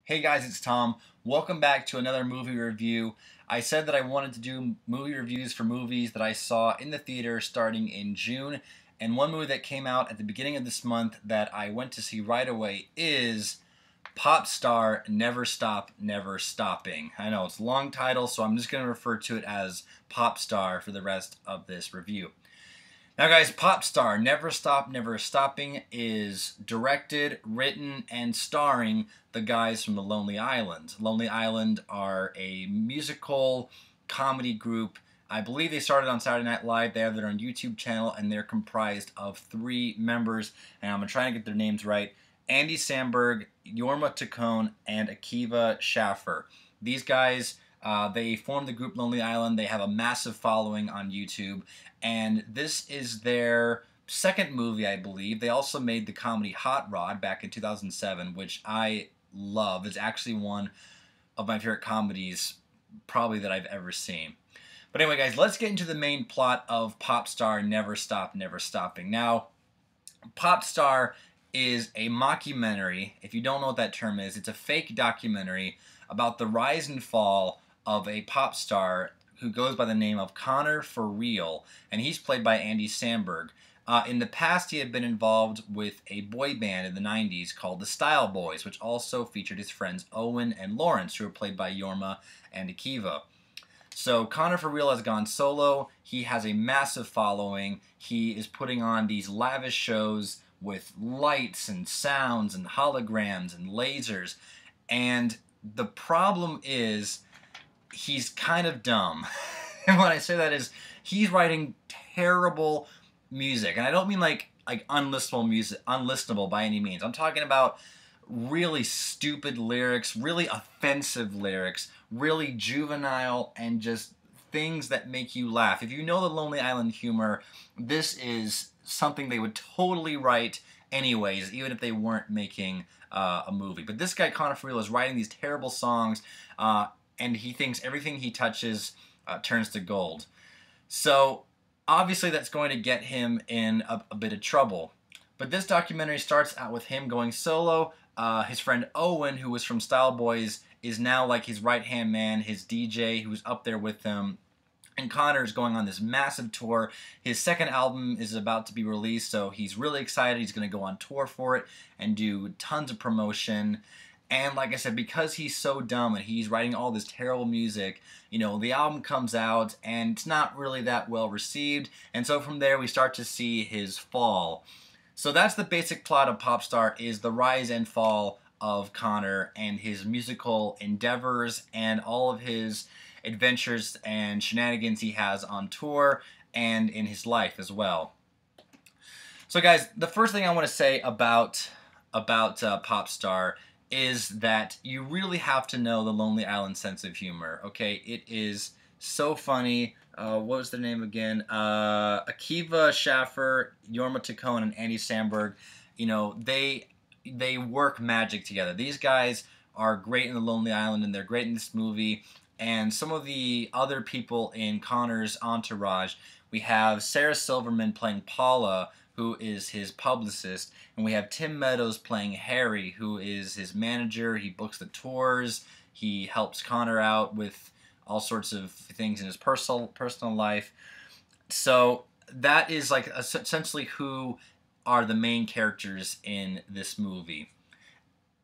Hey guys, it's Tom. Welcome back to another movie review. I said that I wanted to do movie reviews for movies that I saw in the theater starting in June, and one movie that came out at the beginning of this month that I went to see right away is Popstar Never Stop, Never Stopping. I know it's a long title, so I'm just going to refer to it as Popstar for the rest of this review. Now guys, Popstar Never Stop, Never Stopping is directed, written, and starring the guys from The Lonely Island. Lonely Island are a musical comedy group. I believe they started on Saturday Night Live. They have their own YouTube channel, and they're comprised of 3 members, and I'm going to try and get their names right. Andy Samberg, Jorma Taccone, and Akiva Schaffer. These guys, they formed the group Lonely Island. They have a massive following on YouTube, and this is their second movie, I believe. They also made the comedy Hot Rod back in 2007, which I love. It's actually one of my favorite comedies probably that I've ever seen. But anyway, guys, let's get into the main plot of Popstar Never Stop, Never Stopping. Now, Popstar is a mockumentary. If you don't know what that term is, it's a fake documentary about the rise and fall of a pop star who goes by the name of Connor For Real, and he's played by Andy Samberg. In the past, he had been involved with a boy band in the 90s called the Style Boys, which also featured his friends Owen and Lawrence, who were played by Jorma and Akiva. So Connor For Real has gone solo. He has a massive following. He is putting on these lavish shows with lights and sounds and holograms and lasers. And the problem is he's kind of dumb. And when I say that is he's writing terrible music. And I don't mean like unlistenable music, unlistenable by any means. I'm talking about really stupid lyrics, really offensive lyrics, really juvenile, and just things that make you laugh. If you know the Lonely Island humor, this is something they would totally write anyways, even if they weren't making a movie. But this guy, Connor For Real, is writing these terrible songs, and he thinks everything he touches turns to gold. So obviously that's going to get him in a bit of trouble. But this documentary starts out with him going solo. His friend Owen, who was from Style Boys, is now like his right-hand man, his DJ, who's up there with him. And Connor is going on this massive tour. His second album is about to be released, so he's really excited. He's going to go on tour for it and do tons of promotion. And like I said, because he's so dumb and he's writing all this terrible music, you know, the album comes out and it's not really that well received. And so from there we start to see his fall. So that's the basic plot of Popstar, is the rise and fall of Connor and his musical endeavors and all of his adventures and shenanigans he has on tour and in his life as well. So guys, the first thing I want to say about Popstar is that you really have to know the Lonely Island sense of humor, okay? It is so funny. What was their name again? Akiva Schaffer, Jorma Taccone, and Andy Samberg. You know, they work magic together. These guys are great in the Lonely Island, and they're great in this movie. And some of the other people in Connor's entourage, we have Sarah Silverman playing Paula, who is his publicist, and we have Tim Meadows playing Harry, who is his manager. He books the tours, he helps Connor out with all sorts of things in his personal life. So that is like essentially who are the main characters in this movie.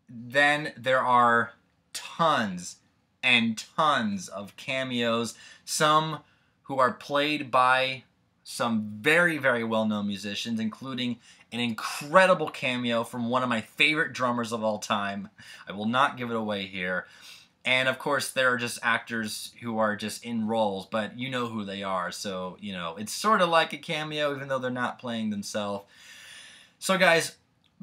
Then there are tons and tons of cameos, some who are played by some very, very well-known musicians, including an incredible cameo from one of my favorite drummers of all time. I will not give it away here. And of course, there are just actors who are just in roles, but you know who they are, so, you know, it's sort of like a cameo, even though they're not playing themselves. So guys,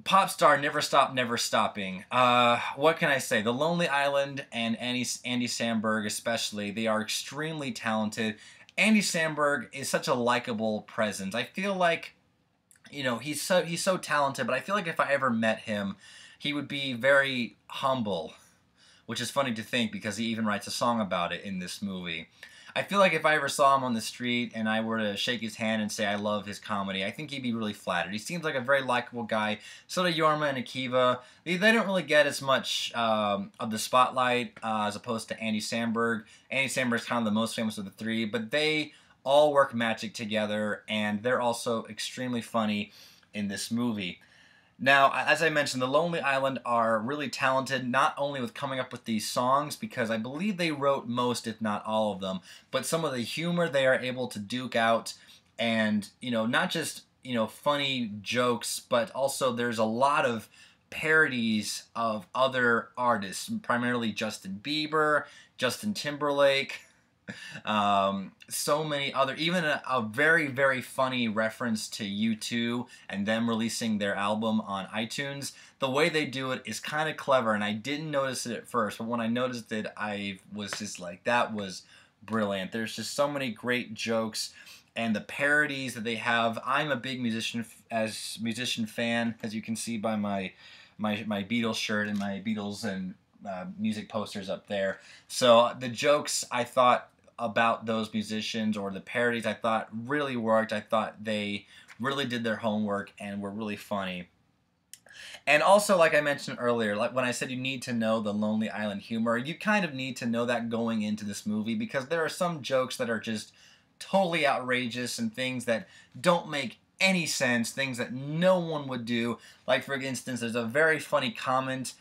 Popstar Never Stop, Never Stopping. What can I say? The Lonely Island and Andy Samberg especially, they are extremely talented. Andy Samberg is such a likable presence. I feel like, you know, he's so talented, but I feel like if I ever met him, he would be very humble, which is funny to think because he even writes a song about it in this movie. I feel like if I ever saw him on the street and I were to shake his hand and say I love his comedy, I think he'd be really flattered. He seems like a very likable guy. So do Yorma and Akiva. They don't really get as much of the spotlight as opposed to Andy Samberg. Andy Samberg's kind of the most famous of the three, but they all work magic together, and they're also extremely funny in this movie. Now, as I mentioned, the Lonely Island are really talented, not only with coming up with these songs, because I believe they wrote most, if not all of them, but some of the humor they are able to duke out, and, not just, funny jokes, but also there's a lot of parodies of other artists, primarily Justin Bieber, Justin Timberlake, so many other, even a very, very funny reference to U2 and them releasing their album on iTunes. The way they do it is kind of clever, and I didn't notice it at first, but when I noticed it, I was just like, that was brilliant. There's just so many great jokes, and the parodies that they have. I'm a big musician fan, as you can see by my Beatles shirt and my Beatles and music posters up there. So the jokes I thought about those musicians, or the parodies, I thought really worked. I thought they really did their homework and were really funny. And also, like I mentioned earlier, like when I said you need to know the Lonely Island humor, you kind of need to know that going into this movie, because there are some jokes that are just totally outrageous and things that don't make any sense, things that no one would do. Like, for instance, there's a very funny comment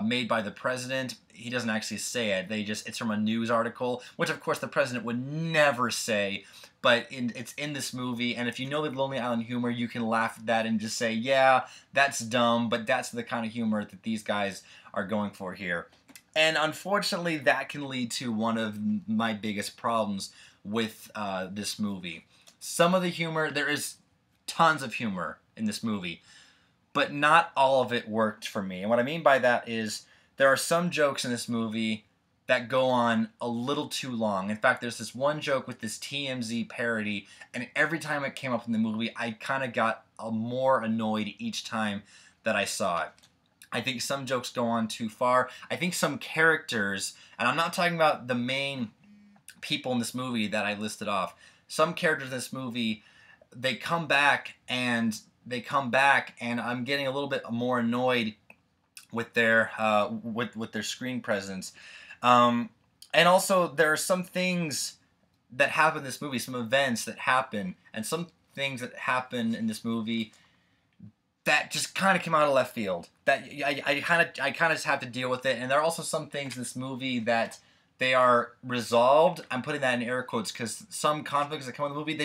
made by the president. He doesn't actually say it. It's from a news article, which of course the president would never say, but it's in this movie, and if you know the Lonely Island humor, you can laugh at that and just say, yeah, that's dumb, but that's the kind of humor that these guys are going for here. And unfortunately, that can lead to one of my biggest problems with this movie. Some of the humor, there is tons of humor in this movie, but not all of it worked for me. And what I mean by that is there are some jokes in this movie that go on a little too long. In fact, there's this one joke with this TMZ parody, and every time it came up in the movie, I kind of got more annoyed each time that I saw it. I think some jokes go on too far. I think some characters, and I'm not talking about the main people in this movie that I listed off. Some characters in this movie, they come back and I'm getting a little bit more annoyed with their with their screen presence. And also, there are some things that happen in this movie, some events that happen, and some things that happen in this movie that just kind of came out of left field. That I kind of just have to deal with it. And there are also some things in this movie that they are resolved. I'm putting that in air quotes because some conflicts that come in the movie,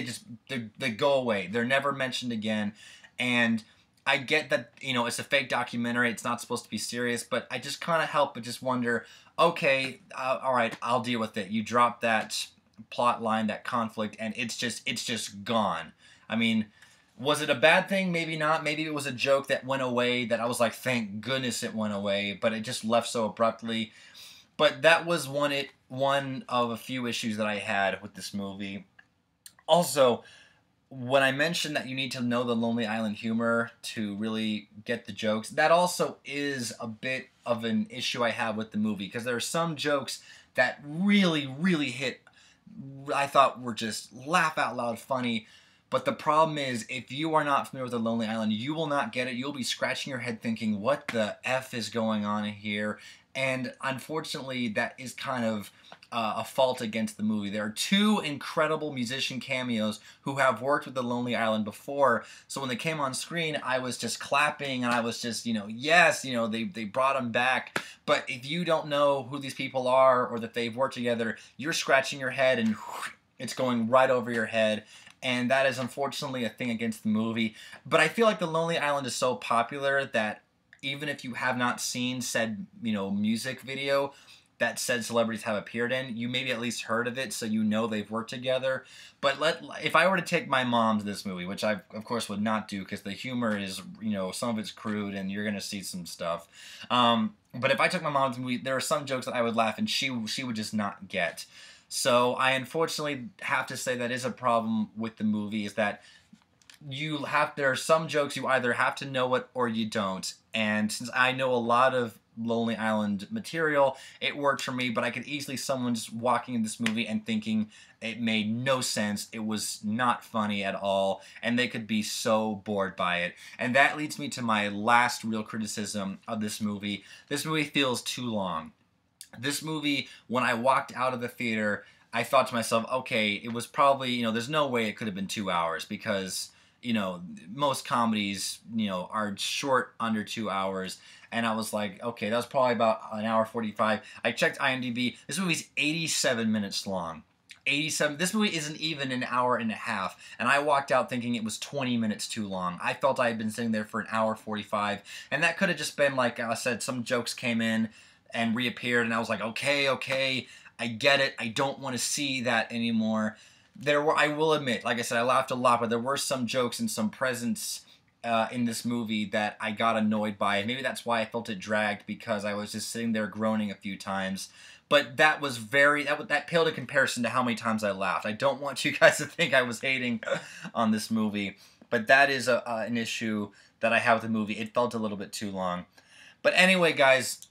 they go away. They're never mentioned again. And I get that, it's a fake documentary. It's not supposed to be serious, but I just kind of help but just wonder, okay, all right, I'll deal with it. You drop that plot line, that conflict, and it's just gone. I mean, was it a bad thing? Maybe not. Maybe it was a joke that went away that I was like, thank goodness it went away, but it just left so abruptly. But that was one of a few issues that I had with this movie. Also, when I mentioned that you need to know the Lonely Island humor to really get the jokes, that also is a bit of an issue I have with the movie, because there are some jokes that really, really hit, I thought were just laugh out loud funny. But the problem is, if you are not familiar with the Lonely Island, you will not get it. You'll be scratching your head thinking, what the F is going on here? And unfortunately, that is kind of a fault against the movie. There are two incredible musician cameos who have worked with the Lonely Island before, so when they came on screen, I was just clapping, and I was just, yes, they brought them back. But if you don't know who these people are or that they've worked together, you're scratching your head, and it's going right over your head. And that is unfortunately a thing against the movie. But I feel like the Lonely Island is so popular that even if you have not seen said, music video that said celebrities have appeared in, you maybe at least heard of it, so they've worked together. But if I were to take my mom to this movie, which I of course would not do because the humor is, some of it's crude and you're gonna see some stuff. But if I took my mom to the movie, there are some jokes that I would laugh and she would just not get. So I unfortunately have to say that is a problem with the movie, is that there are some jokes you either have to know it or you don't. And since I know a lot of Lonely Island material, it worked for me, but I could easily someone just walking in this movie and thinking it made no sense, it was not funny at all, and they could be so bored by it. And that leads me to my last real criticism of this movie. This movie feels too long. This movie, when I walked out of the theater, I thought to myself, okay, it was probably, there's no way it could have been 2 hours because, most comedies, are short under 2 hours. And I was like, okay, that was probably about an hour 45. I checked IMDb. This movie's 87 minutes long. 87. This movie isn't even an hour and a half, and I walked out thinking it was 20 minutes too long. I felt I had been sitting there for an hour 45, and that could have just been, like I said, some jokes came in and reappeared, and I was like, okay, I get it. I don't want to see that anymore. I will admit, like I said, I laughed a lot, but there were some jokes and some presence in this movie that I got annoyed by. Maybe that's why I felt it dragged, because I was just sitting there groaning a few times. But that was that paled in comparison to how many times I laughed. I don't want you guys to think I was hating on this movie, but that is an issue that I have with the movie. It felt a little bit too long. But anyway, guys,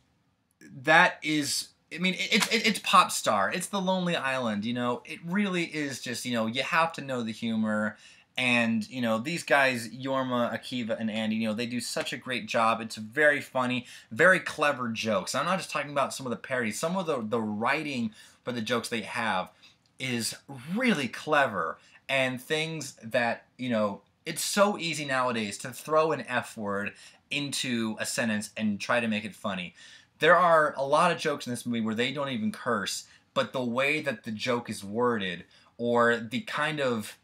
that is... I mean, it's Popstar. It's the Lonely Island, It really is just, you have to know the humor. And, these guys, Yorma, Akiva, and Andy, they do such a great job. It's very funny, very clever jokes. I'm not just talking about some of the parodies. Some of the writing for the jokes they have is really clever. And things that, it's so easy nowadays to throw an F word into a sentence and try to make it funny. There are a lot of jokes in this movie where they don't even curse, but the way that the joke is worded, or the kind of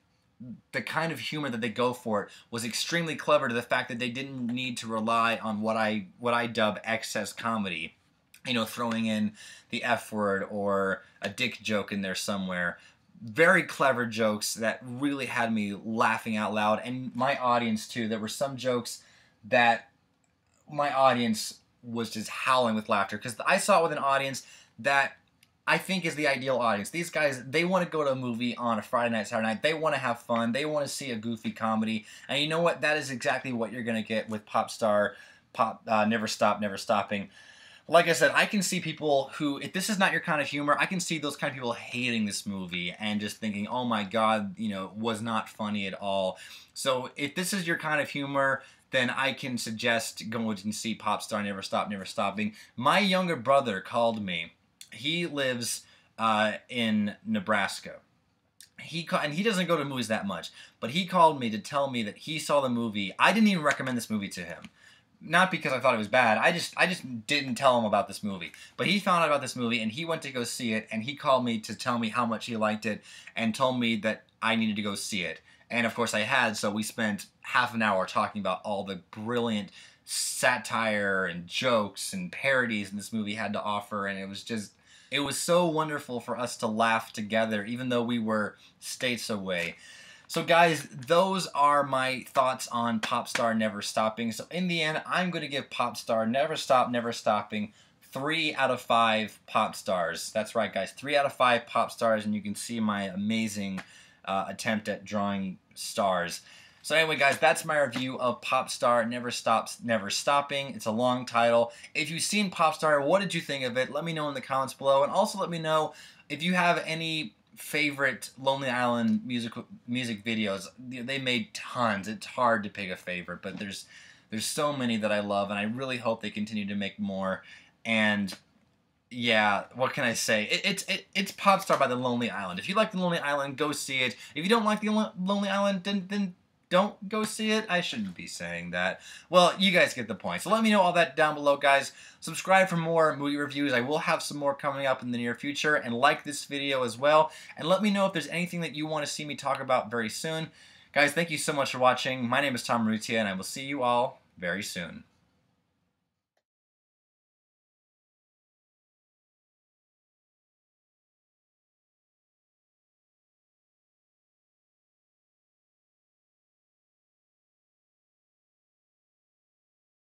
humor that they go for it, was extremely clever, to the fact that they didn't need to rely on what I dub excess comedy. Throwing in the F word or a dick joke in there somewhere. Very clever jokes that really had me laughing out loud, and my audience too. There were some jokes that my audience was just howling with laughter, because I saw it with an audience that I think is the ideal audience. These guys, they want to go to a movie on a Friday night, Saturday night. They want to have fun. They want to see a goofy comedy. And you know what? That is exactly what you're going to get with Popstar, Never Stop, Never Stopping. Like I said, I can see people who, if this is not your kind of humor, I can see those kind of people hating this movie and just thinking, oh my god, was not funny at all. So if this is your kind of humor, then I can suggest going and see Popstar, Never Stop, Never Stopping. My younger brother called me. He lives in Nebraska. And he doesn't go to movies that much, but he called me to tell me that he saw the movie. I didn't even recommend this movie to him. Not because I thought it was bad. I just didn't tell him about this movie. But he found out about this movie, and he went to go see it, and he called me to tell me how much he liked it, and told me that I needed to go see it. And of course I had, so we spent half an hour talking about all the brilliant satire and jokes and parodies this movie had to offer, and it was so wonderful for us to laugh together, even though we were states away. So guys, those are my thoughts on Popstar Never Stopping. So in the end, I'm going to give Popstar Never Stop, Never Stopping 3 out of 5 Pop Stars. That's right, guys, 3 out of 5 Pop Stars, and you can see my amazing attempt at drawing stars. So anyway, guys, that's my review of Popstar Never Stops, Never Stopping. It's a long title. If you've seen Popstar, what did you think of it? Let me know in the comments below, and also let me know if you have any favorite Lonely Island music videos. They made tons. It's hard to pick a favorite, but there's so many that I love, and I really hope they continue to make more. And yeah, what can I say? It's Popstar by the Lonely Island. If you like the Lonely Island, go see it. If you don't like the Lonely Island, then don't go see it. I shouldn't be saying that. Well, you guys get the point. So let me know all that down below, guys. Subscribe for more movie reviews. I will have some more coming up in the near future. And like this video as well. And let me know if there's anything that you want to see me talk about very soon. Guys, thank you so much for watching. My name is Tom Rutia, and I will see you all very soon.